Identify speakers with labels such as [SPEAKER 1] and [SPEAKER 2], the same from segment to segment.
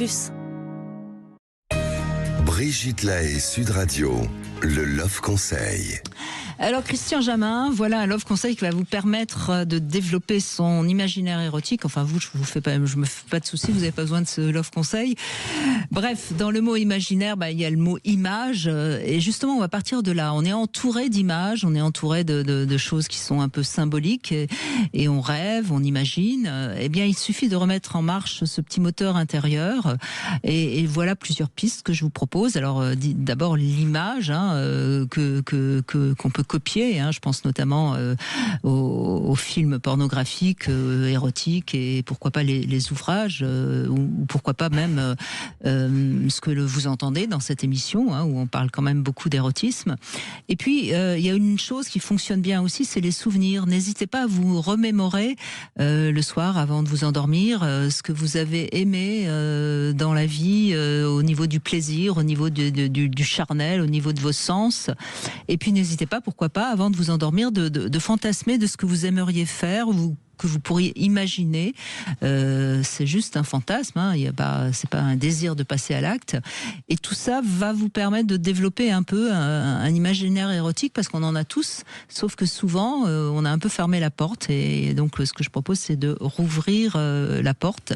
[SPEAKER 1] Plus.
[SPEAKER 2] Brigitte Lahaie, Sud Radio, le Love Conseil.
[SPEAKER 3] Alors Christian Jamin, voilà un love conseil qui va vous permettre de développer son imaginaire érotique. Enfin je me fais pas de soucis, vous n'avez pas besoin de ce love conseil. Bref, dans le mot imaginaire, il y a le mot image, et justement on va partir de là. On est entouré d'images, on est entouré de choses qui sont un peu symboliques, et on rêve, on imagine. Eh bien il suffit de remettre en marche ce petit moteur intérieur, et voilà plusieurs pistes que je vous propose. Alors d'abord l'image qu'on peut copier, je pense notamment aux films pornographiques, érotiques, et pourquoi pas les ouvrages, ou pourquoi pas même ce que vous entendez dans cette émission, où on parle quand même beaucoup d'érotisme. Et puis il y a une chose qui fonctionne bien aussi, c'est les souvenirs. N'hésitez pas à vous remémorer le soir avant de vous endormir ce que vous avez aimé dans la vie, au niveau du plaisir, au niveau du charnel, au niveau de vos sens. Et puis n'hésitez pas, pourquoi pas, avant de vous endormir, de fantasmer de ce que vous aimeriez faire, ou que vous pourriez imaginer. C'est juste un fantasme, c'est pas un désir de passer à l'acte. Et tout ça va vous permettre de développer un peu un imaginaire érotique, parce qu'on en a tous, sauf que souvent on a un peu fermé la porte, et donc ce que je propose, c'est de rouvrir la porte.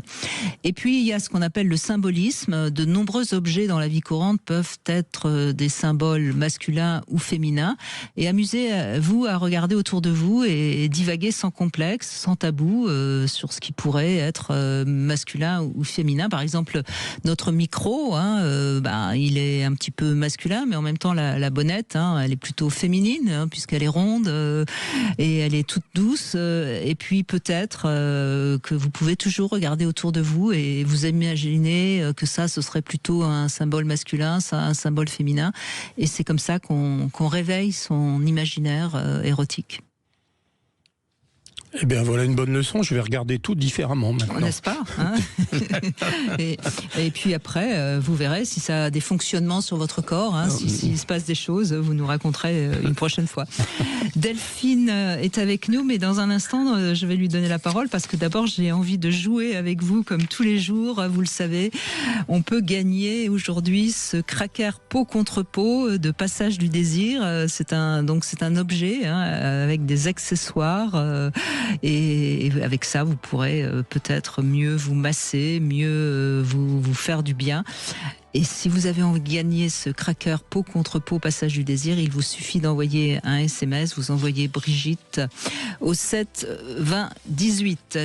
[SPEAKER 3] Et puis il y a ce qu'on appelle le symbolisme. De nombreux objets dans la vie courante peuvent être des symboles masculins ou féminins, et amusez-vous à regarder autour de vous et divaguer sans complexe, sans tabou, sur ce qui pourrait être masculin ou féminin. Par exemple, notre micro, il est un petit peu masculin, mais en même temps la bonnette, elle est plutôt féminine, puisqu'elle est ronde, et elle est toute douce. Et puis peut-être que vous pouvez toujours regarder autour de vous et vous imaginer que ce serait plutôt un symbole masculin, ça un symbole féminin, et c'est comme ça qu'on réveille son imaginaire érotique.
[SPEAKER 4] Eh bien, voilà une bonne leçon. Je vais regarder tout différemment maintenant.
[SPEAKER 3] N'est-ce pas, et puis après, vous verrez si ça a des fonctionnements sur votre corps, s'il se passe des choses, vous nous raconterez une prochaine fois. Delphine est avec nous, mais dans un instant, je vais lui donner la parole, parce que d'abord, j'ai envie de jouer avec vous, comme tous les jours. Vous le savez, on peut gagner aujourd'hui ce cracker peau contre peau de Passage du Désir. C'est un objet avec des accessoires. Et avec ça, vous pourrez peut-être mieux vous masser, mieux vous faire du bien. Et si vous avez envie de gagner ce cracker peau contre peau Passage du Désir, il vous suffit d'envoyer un SMS. Vous envoyez Brigitte au 7 20 18.